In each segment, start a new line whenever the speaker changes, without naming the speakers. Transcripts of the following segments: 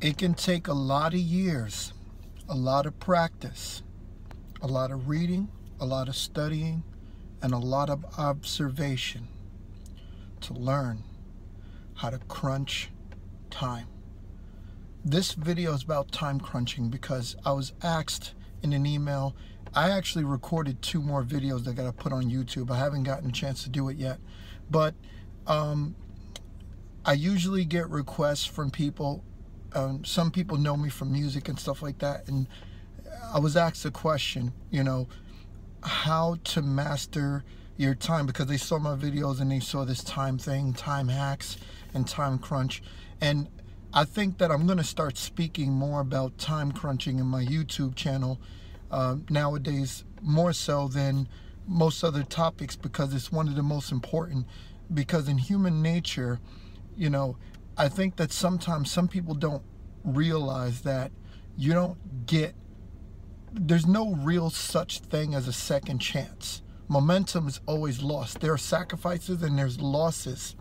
It can take a lot of years, a lot of practice, a lot of reading, a lot of studying, and a lot of observation to learn how to crunch time. This video is about time crunching because I was asked in an email. I actually recorded 2 more videos that I got to put on YouTube. I haven't gotten a chance to do it yet, but I usually get requests from people. Some people know me from music and stuff like that, and I was asked a question, how to master your time, because they saw my videos and they saw this time thing, time hacks and time crunch. And I think that I'm going to start speaking more about time crunching in my YouTube channel nowadays, more so than most other topics, because it's one of the most important. Because in human nature, I think that sometimes some people don't realize that there's no real such thing as a second chance. Momentum is always lost. There are sacrifices and there's losses,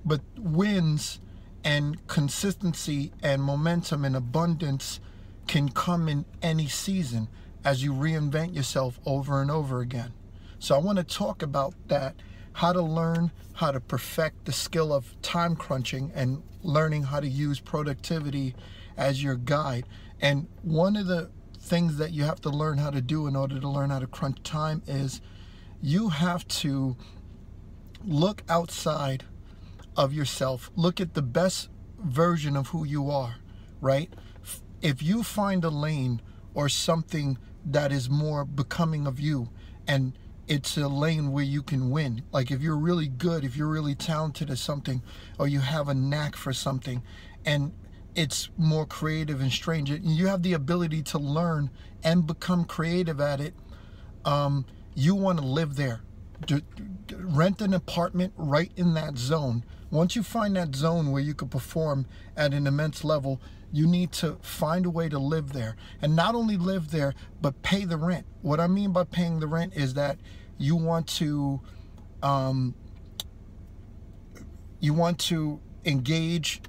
but wins and consistency and momentum and abundance can come in any season as you reinvent yourself over and over again. So I want to talk about that, how to learn how to perfect the skill of time crunching and learning how to use productivity as your guide. And one of the things that you have to learn how to do in order to learn how to crunch time is you have to look outside of yourself. Look at the best version of who you are, right? If you find a lane or something that is more becoming of you, and it's a lane where you can win. Like if you're really good, if you're really talented at something, or you have a knack for something, and it's more creative and strange, and you have the ability to learn and become creative at it, you want to live there. Rent an apartment right in that zone. Once you find that zone where you can perform at an immense level, you need to find a way to live there. And not only live there, but pay the rent. What I mean by paying the rent is that you want to engage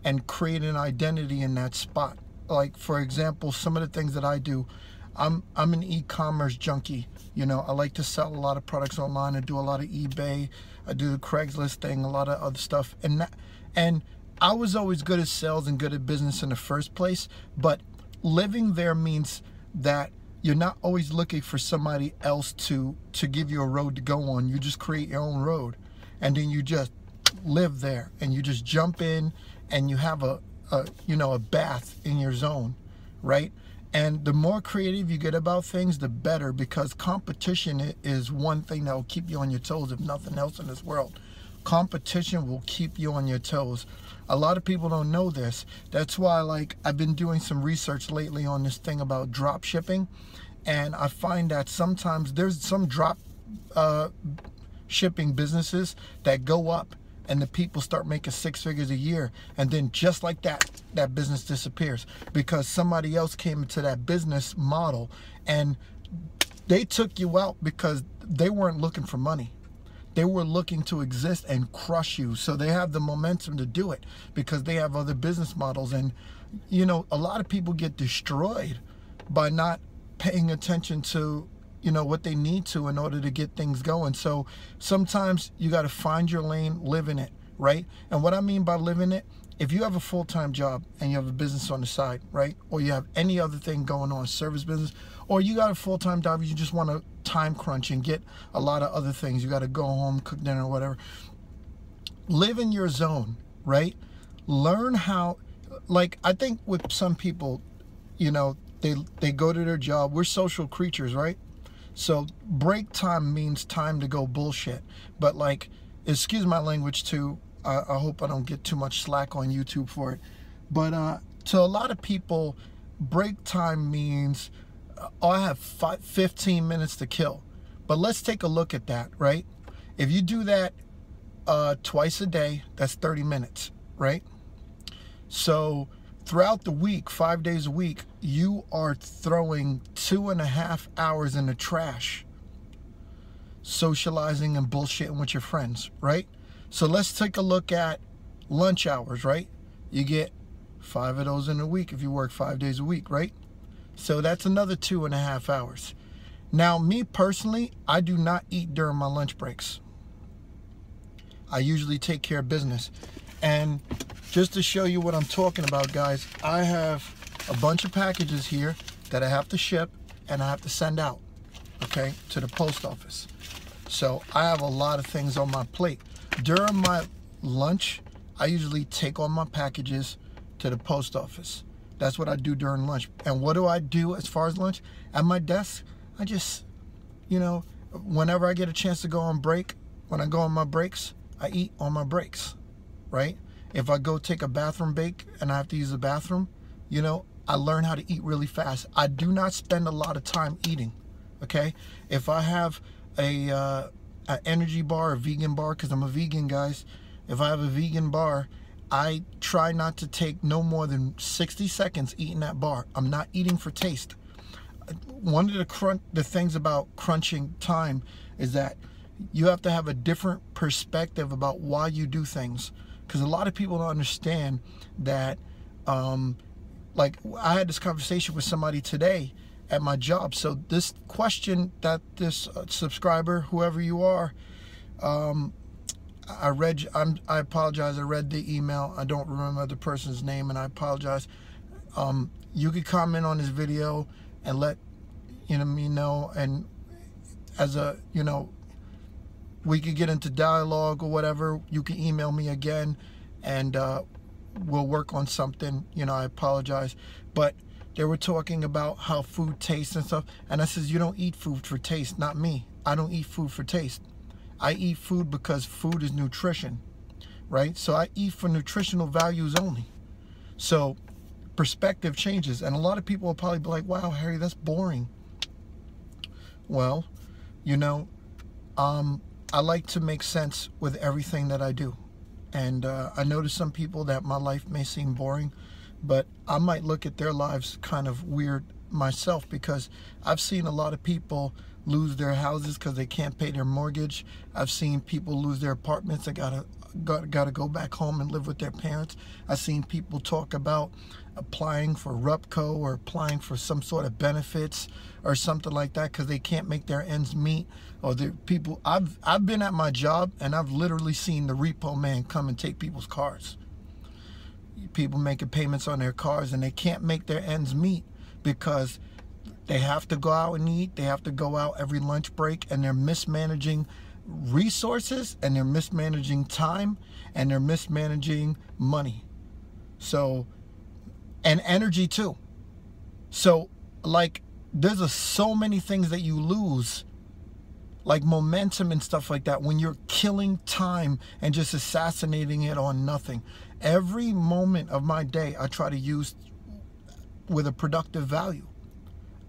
and create an identity in that spot. Like, for example, some of the things that I do, I'm an e-commerce junkie. I like to sell a lot of products online. I do a lot of eBay. I do the Craigslist thing, a lot of other stuff. And I was always good at sales and good at business in the first place. But living there means that you're not always looking for somebody else to give you a road to go on. You just create your own road, and then you just live there, and you just jump in, and you have a bath in your zone, right? And the more creative you get about things, the better, because competition is one thing that will keep you on your toes, if nothing else in this world. Competition will keep you on your toes. A lot of people don't know this. That's why, I've been doing some research lately on this thing about drop shipping, and I find that sometimes there's some drop shipping businesses that go up, and the people start making 6 figures a year, and then just like that, that business disappears because somebody else came into that business model and they took you out because they weren't looking for money. They were looking to exist and crush you. So they have the momentum to do it because they have other business models. And a lot of people get destroyed by not paying attention to what they need to in order to get things going. So sometimes you got to find your lane, live in it, right? And what I mean by live in it, if you have a full-time job and you have a business on the side, right? Or you have any other thing going on, service business, or you got a full-time job, you just want to time crunch and get a lot of other things. You got to go home, cook dinner, whatever. Live in your zone, right? Learn how, I think with some people, they go to their job. We're social creatures, right? So break time means time to go bullshit. But excuse my language too. I hope I don't get too much slack on YouTube for it. But to a lot of people, break time means, I have 15 minutes to kill. But let's take a look at that, right? If you do that twice a day, that's 30 minutes, right? So throughout the week, 5 days a week, you are throwing 2.5 hours in the trash, socializing and bullshitting with your friends, right? So let's take a look at lunch hours, right? You get 5 of those in a week if you work 5 days a week, right? So that's another 2.5 hours. Now, me personally, I do not eat during my lunch breaks. I usually take care of business. And just to show you what I'm talking about, guys, I have a bunch of packages here that I have to ship and I have to send out, okay, to the post office. So I have a lot of things on my plate. During my lunch, I usually take all my packages to the post office. That's what I do during lunch. And what do I do as far as lunch? At my desk, I just, you know, whenever I get a chance to go on break, when I go on my breaks, I eat on my breaks, right? If I go take a bathroom break and I have to use the bathroom, you know, I learn how to eat really fast. I do not spend a lot of time eating, okay? If I have an energy bar, a vegan bar, because I'm a vegan, guys. If I have a vegan bar, I try not to take no more than 60 seconds eating that bar. I'm not eating for taste. One of the things about crunching time is that you have to have a different perspective about why you do things. Because a lot of people don't understand that, like I had this conversation with somebody today at my job. So this question that this subscriber, whoever you are, I apologize. I read the email. I don't remember the person's name, and I apologize. You could comment on this video and let me know, and as a we could get into dialogue or whatever. You can email me again, and we'll work on something. I apologize, but they were talking about how food tastes and stuff, and I says, you don't eat food for taste. Not me. I don't eat food for taste. I eat food because food is nutrition, right? So I eat for nutritional values only. So perspective changes, and a lot of people will probably be like, wow, Harry, that's boring. Well, I like to make sense with everything that I do. And I know to some people that my life may seem boring, but I might look at their lives kind of weird myself, because I've seen a lot of people lose their houses because they can't pay their mortgage. I've seen people lose their apartments. They gotta go back home and live with their parents. I've seen people talk about applying for RUPCO or applying for some sort of benefits or something like that because they can't make their ends meet. Or the people, I've been at my job and I've literally seen the repo man come and take people's cars. People making payments on their cars and they can't make their ends meet because they have to go out and eat. They have to go out every lunch break, and they're mismanaging resources, and they're mismanaging time, and they're mismanaging money. So, and energy too. So, like, there's so many things that you lose, like momentum and stuff like that, when you're killing time and just assassinating it on nothing. Every moment of my day I try to use with a productive value.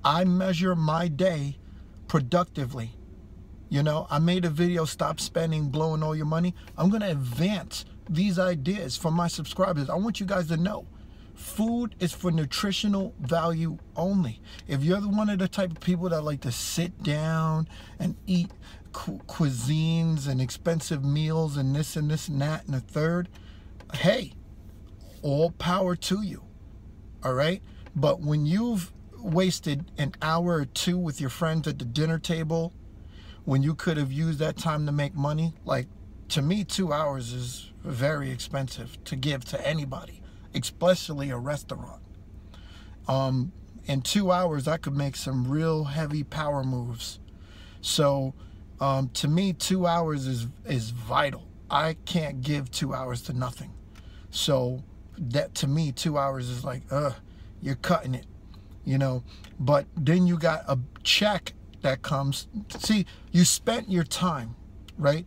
I measure my day productively. I made a video, stop spending, blowing all your money. I'm going to advance these ideas for my subscribers. I want you guys to know food is for nutritional value only. If you're one of the type of people that like to sit down and eat cuisines and expensive meals and this and this and that and the third, hey, all power to you. All right? But when you've wasted an hour or two with your friends at the dinner table, when you could have used that time to make money, like, to me, 2 hours is very expensive to give to anybody, especially a restaurant. In 2 hours, I could make some real heavy power moves. So to me, 2 hours is vital. I can't give 2 hours to nothing. So that, to me, 2 hours is like, you're cutting it, but then you got a check that comes. See, you spent your time, right?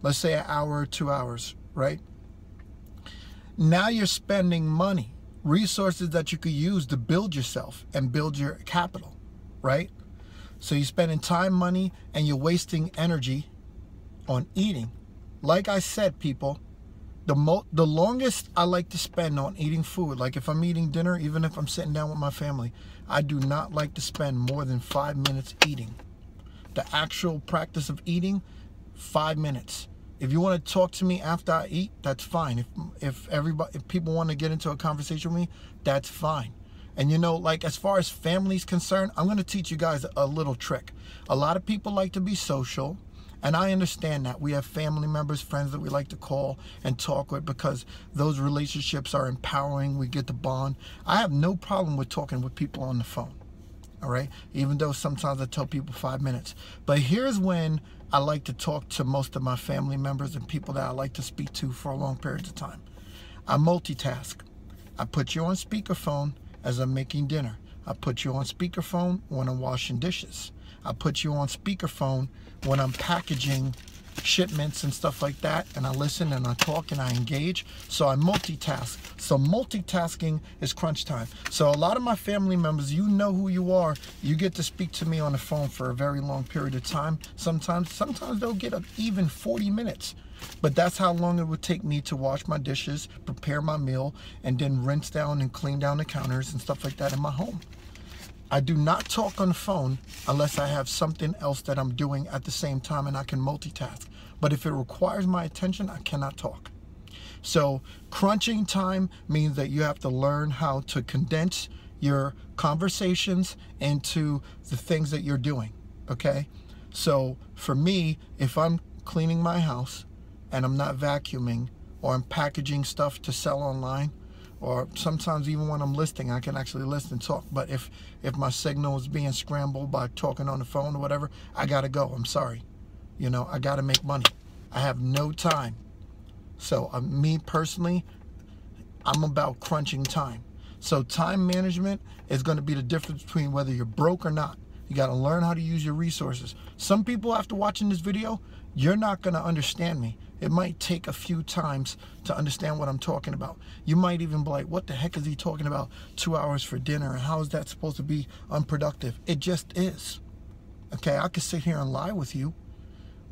Let's say an hour or 2 hours, right? Now you're spending money, resources that you could use to build yourself and build your capital, right? So you're spending time, money, and you're wasting energy on eating. Like I said, people, the longest I like to spend on eating food, like if I'm eating dinner, even if I'm sitting down with my family, I do not like to spend more than 5 minutes eating. The actual practice of eating, 5 minutes. If you want to talk to me after I eat, that's fine. If people want to get into a conversation with me, that's fine. And you know, like as far as family's concerned, I'm going to teach you guys a little trick. A lot of people like to be social, and I understand that. We have family members, friends that we like to call and talk with because those relationships are empowering. We get to bond. I have no problem with talking with people on the phone. All right, even though sometimes I tell people 5 minutes. But here's when I like to talk to most of my family members and people that I like to speak to for a long period of time. I multitask. I put you on speakerphone as I'm making dinner. I put you on speakerphone when I'm washing dishes. I put you on speakerphone when I'm packaging shipments and stuff like that, and I listen and I talk and I engage. So I multitask. So multitasking is crunch time. So a lot of my family members, you know who you are. You get to speak to me on the phone for a very long period of time. Sometimes they'll get even 40 minutes. But that's how long it would take me to wash my dishes, prepare my meal, and then rinse down and clean down the counters and stuff like that in my home. I do not talk on the phone unless I have something else that I'm doing at the same time and I can multitask. But if it requires my attention, I cannot talk. So crunching time means that you have to learn how to condense your conversations into the things that you're doing, okay? So for me, if I'm cleaning my house and I'm not vacuuming, or I'm packaging stuff to sell online, or sometimes even when I'm listing, I can actually list and talk. But if my signal is being scrambled by talking on the phone or whatever, I gotta go. I'm sorry. You know, I gotta make money. I have no time. So me personally, I'm about crunching time. So time management is going to be the difference between whether you're broke or not. You got to learn how to use your resources. Some people, after watching this video, you're not going to understand me. It might take a few times to understand what I'm talking about. You might even be like, what the heck is he talking about? 2 hours for dinner, and how is that supposed to be unproductive? It just is. Okay, I could sit here and lie with you,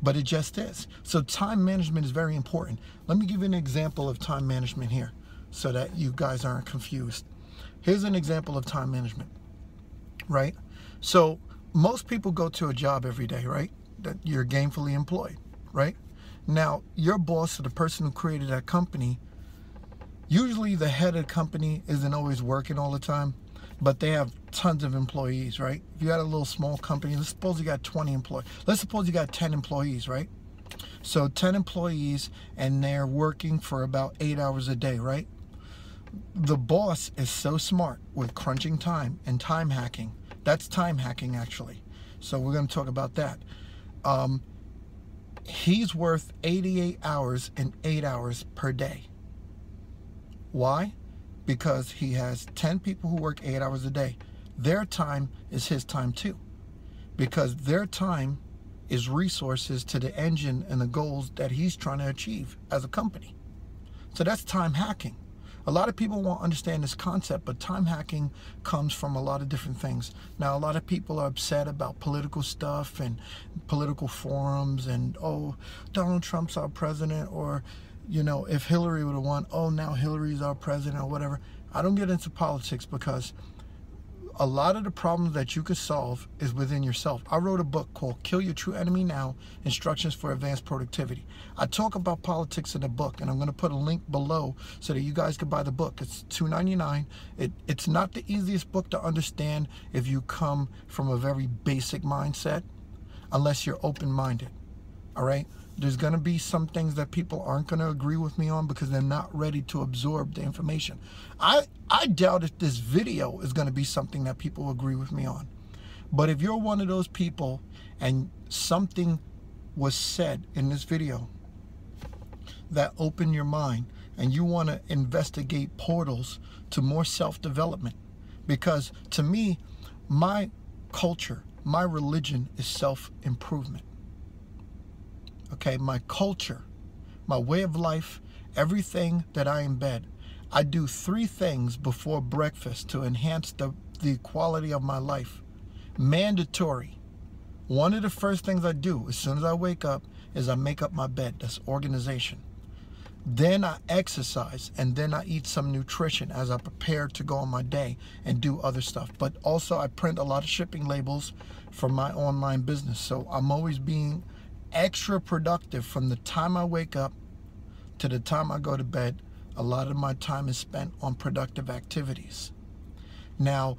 but it just is. So time management is very important. Let me give you an example of time management here so that you guys aren't confused. Here's an example of time management, right? So most people go to a job every day, right? That you're gainfully employed, right? Now, your boss or the person who created that company, usually the head of the company isn't always working all the time, but they have tons of employees, right? If you got a little small company, let's suppose you got 20 employees. Let's suppose you got 10 employees, right? So 10 employees, and they're working for about 8 hours a day, right? The boss is so smart with crunching time and time hacking. That's time hacking, actually. So we're going to talk about that. He's worth 88 hours and 8 hours per day. Why? Because he has 10 people who work 8 hours a day. Their time is his time too, because their time is resources to the engine and the goals that he's trying to achieve as a company. So that's time hacking. A lot of people won't understand this concept, but time hacking comes from a lot of different things. Now, a lot of people are upset about political stuff and political forums and, oh, Donald Trump's our president, or, you know, if Hillary would have won, oh, now Hillary's our president or whatever. I don't get into politics because a lot of the problems that you could solve is within yourself. I wrote a book called Kill Your True Enemy Now, Instructions for Advanced Productivity. I talk about politics in the book, and I'm going to put a link below so that you guys can buy the book. It's $2.99. It's not the easiest book to understand if you come from a very basic mindset, unless you're open-minded, all right? There's going to be some things that people aren't going to agree with me on because they're not ready to absorb the information. I doubt if this video is going to be something that people agree with me on. But if you're one of those people and something was said in this video that opened your mind and you want to investigate portals to more self-development, because to me, my culture, my religion is self-improvement. Okay, my culture, my way of life, everything that I embed. I do 3 things before breakfast to enhance the quality of my life. Mandatory. One of the first things I do as soon as I wake up is I make up my bed. That's organization. Then I exercise, and then I eat some nutrition as I prepare to go on my day and do other stuff. But also I print a lot of shipping labels for my online business. So I'm always being extra productive from the time I wake up to the time I go to bed. A lot of my time is spent on productive activities. Now,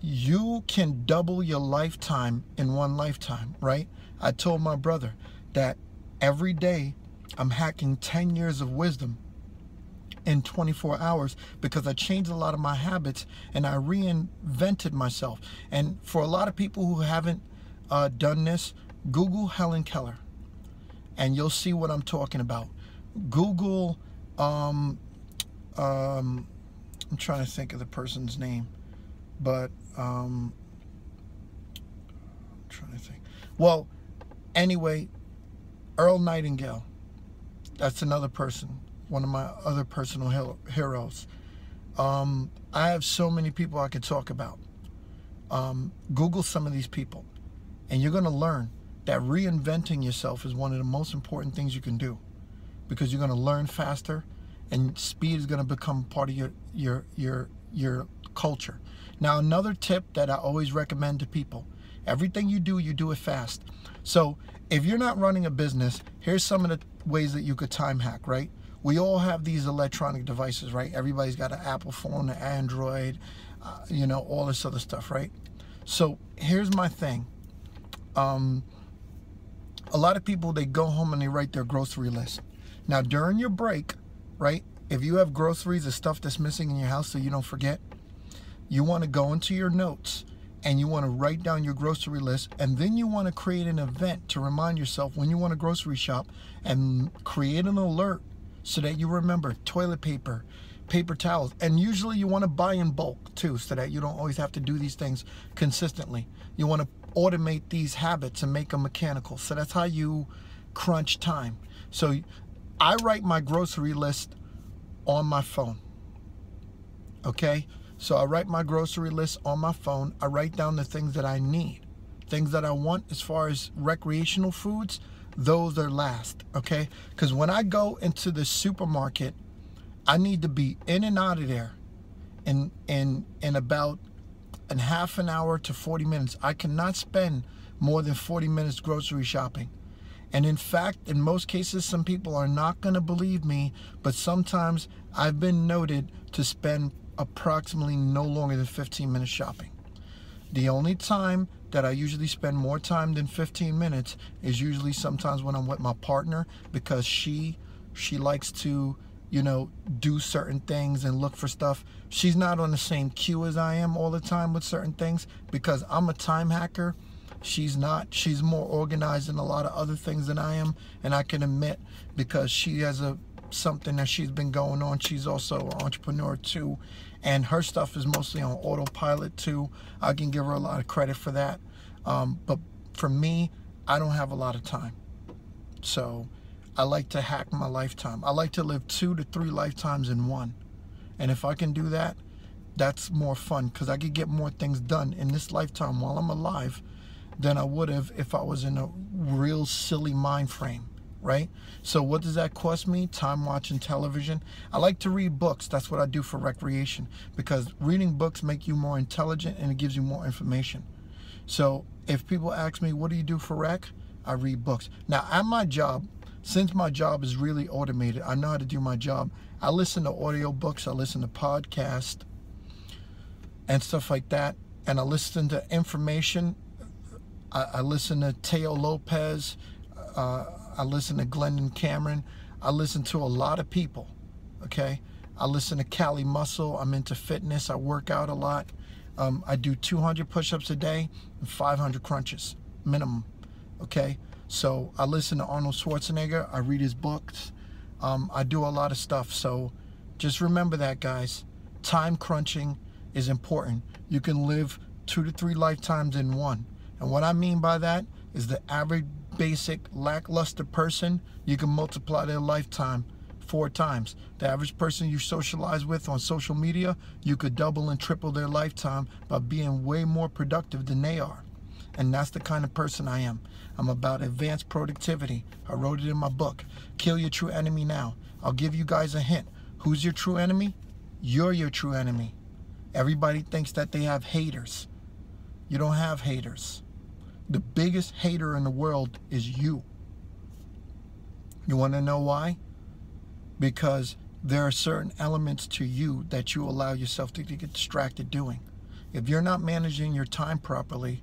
you can double your lifetime in one lifetime, right? I told my brother that every day I'm hacking 10 years of wisdom in 24 hours because I changed a lot of my habits and I reinvented myself. And for a lot of people who haven't done this, Google Helen Keller and you'll see what I'm talking about. Google, I'm trying to think of the person's name, but I'm trying to think. Well, anyway, Earl Nightingale, that's another person, one of my other personal heroes. I have so many people I could talk about. Google some of these people, and you're going to learn that reinventing yourself is one of the most important things you can do, because you're going to learn faster, and speed is going to become part of your culture. Now, another tip that I always recommend to people: everything you do it fast. So if you're not running a business, here's some of the ways that you could time hack, right? We all have these electronic devices, right? Everybody's got an Apple phone, an Android, you know, all this other stuff, right? So here's my thing. A lot of people, they go home and they write their grocery list. Now, during your break, right, if you have groceries or stuff that's missing in your house so you don't forget, you want to go into your notes and you want to write down your grocery list, and then you want to create an event to remind yourself when you want to grocery shop, and create an alert so that you remember toilet paper, paper towels, and usually you want to buy in bulk too so that you don't always have to do these things consistently. You want to automate these habits and make them mechanical. So that's how you crunch time. So I write my grocery list on my phone. Okay? So I write my grocery list on my phone. I write down the things that I need. Things that I want as far as recreational foods, those are last, okay? Because when I go into the supermarket, I need to be in and out of there in about a half an hour to 40 minutes. I cannot spend more than 40 minutes grocery shopping. And in fact, in most cases, some people are not going to believe me, but sometimes I've been noted to spend approximately no longer than 15 minutes shopping. The only time that I usually spend more time than 15 minutes is usually sometimes when I'm with my partner, because she likes to, you know, do certain things and look for stuff. She's not on the same queue as I am all the time with certain things, because I'm a time hacker. She's not. She's more organized in a lot of other things than I am, and I can admit, because she has something that she's been going on. She's also an entrepreneur too, and her stuff is mostly on autopilot too. I can give her a lot of credit for that. But for me, I don't have a lot of time. So I like to hack my lifetime. I like to live 2 to 3 lifetimes in one. And if I can do that, that's more fun, because I could get more things done in this lifetime while I'm alive than I would have if I was in a real silly mind frame, right? So what does that cost me? Time watching television. I like to read books. That's what I do for recreation, because reading books make you more intelligent and it gives you more information. So if people ask me, what do you do for rec? I read books. Now, at my job, since my job is really automated, I know how to do my job. I listen to audio books, I listen to podcasts and stuff like that, and I listen to information. I listen to Teo Lopez, I listen to Glendon Cameron, I listen to a lot of people, okay? I listen to Cali Muscle, I'm into fitness, I work out a lot. I do 200 push-ups a day and 500 crunches, minimum, okay? So I listen to Arnold Schwarzenegger, I read his books, I do a lot of stuff. So just remember that, guys. Time crunching is important. You can live 2 to 3 lifetimes in one. And what I mean by that is the average basic lackluster person, you can multiply their lifetime 4 times. The average person you socialize with on social media, you could double and triple their lifetime by being way more productive than they are. And that's the kind of person I am. I'm about advanced productivity. I wrote it in my book, Kill Your True Enemy Now. I'll give you guys a hint. Who's your true enemy? You're your true enemy. Everybody thinks that they have haters. You don't have haters. The biggest hater in the world is you. You want to know why? Because there are certain elements to you that you allow yourself to get distracted doing. If you're not managing your time properly,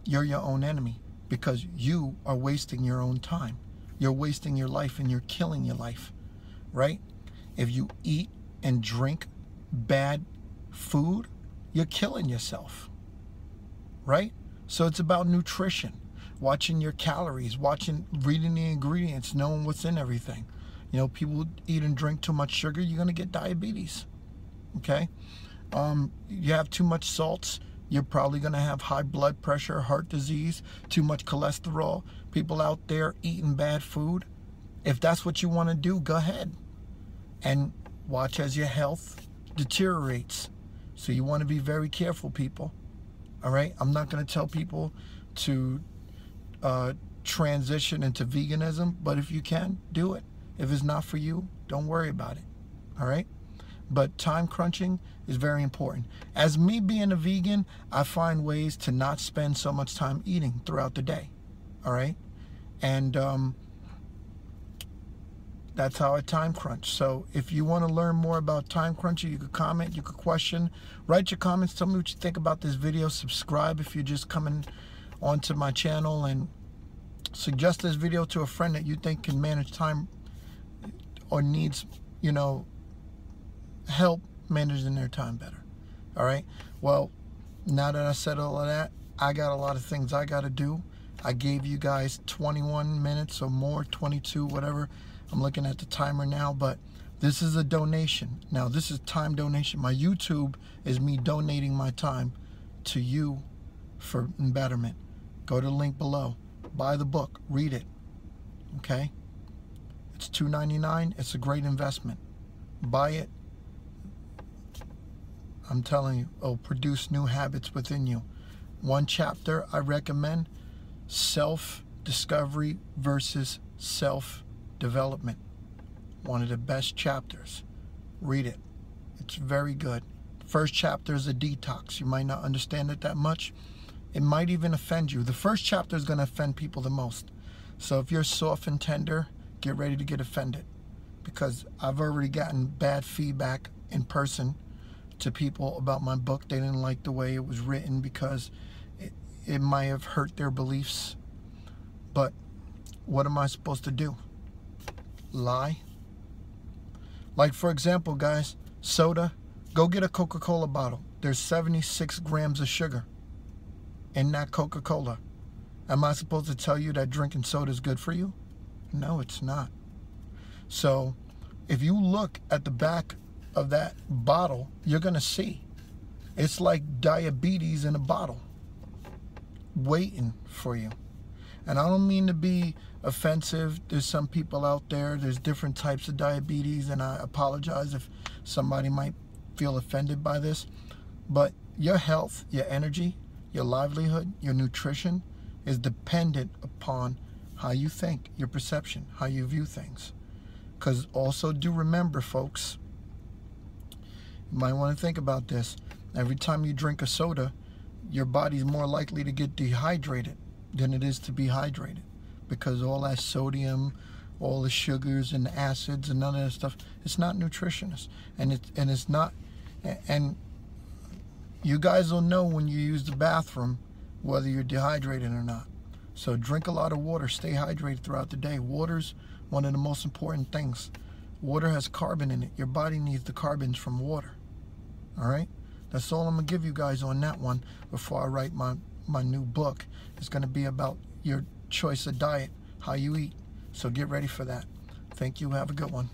you're your own enemy, because you are wasting your own time. You're wasting your life and you're killing your life, right? If you eat and drink bad food, you're killing yourself, right? So it's about nutrition, watching your calories, reading the ingredients, knowing what's in everything. You know, people eat and drink too much sugar, you're going to get diabetes, okay? You have too much salts, you're probably going to have high blood pressure, heart disease, too much cholesterol. People out there eating bad food. If that's what you want to do, go ahead and watch as your health deteriorates. So you want to be very careful, people. All right? I'm not going to tell people to transition into veganism, but if you can, do it. If it's not for you, don't worry about it. All right? But time crunching is very important. As me being a vegan, I find ways to not spend so much time eating throughout the day. All right? And that's how I time crunch. So if you want to learn more about time crunching, you could comment, you could question, write your comments, tell me what you think about this video, subscribe if you're just coming onto my channel, and suggest this video to a friend that you think can manage time or needs, you know, help managing their time better. All right? Well, now that I said all of that, I got a lot of things I got to do. I gave you guys 21 minutes or more, 22, whatever. I'm looking at the timer now, but this is a donation. Now, this is time donation. My YouTube is me donating my time to you for betterment. Go to the link below. Buy the book. Read it. Okay? It's $2.99. It's a great investment. Buy it. I'm telling you, it'll produce new habits within you. One chapter I recommend: self-discovery versus self-development. One of the best chapters. Read it. It's very good. First chapter is a detox. You might not understand it that much. It might even offend you. The first chapter is going to offend people the most. So if you're soft and tender, get ready to get offended, because I've already gotten bad feedback in person to people about my book. They didn't like the way it was written because it might have hurt their beliefs. But what am I supposed to do? Lie? Like, for example, guys, soda. Go get a Coca-Cola bottle. There's 76 grams of sugar in that Coca-Cola. Am I supposed to tell you that drinking soda is good for you? No, it's not. So if you look at the back of that bottle, you're going to see it's like diabetes in a bottle waiting for you. And I don't mean to be offensive. There's some people out there, there's different types of diabetes, and I apologize if somebody might feel offended by this. But your health, your energy, your livelihood, your nutrition is dependent upon how you think, your perception, how you view things. Because also do remember, folks, you might want to think about this. Every time you drink a soda, your body's more likely to get dehydrated than it is to be hydrated, because all that sodium, all the sugars and the acids and none of that stuff, it's not nutritious, and it's not. And you guys will know when you use the bathroom whether you're dehydrated or not. So drink a lot of water. Stay hydrated throughout the day. Water's one of the most important things. Water has carbon in it. Your body needs the carbons from water. All right? That's all I'm going to give you guys on that one before I write my new book. It's going to be about your choice of diet, how you eat. So get ready for that. Thank you. Have a good one.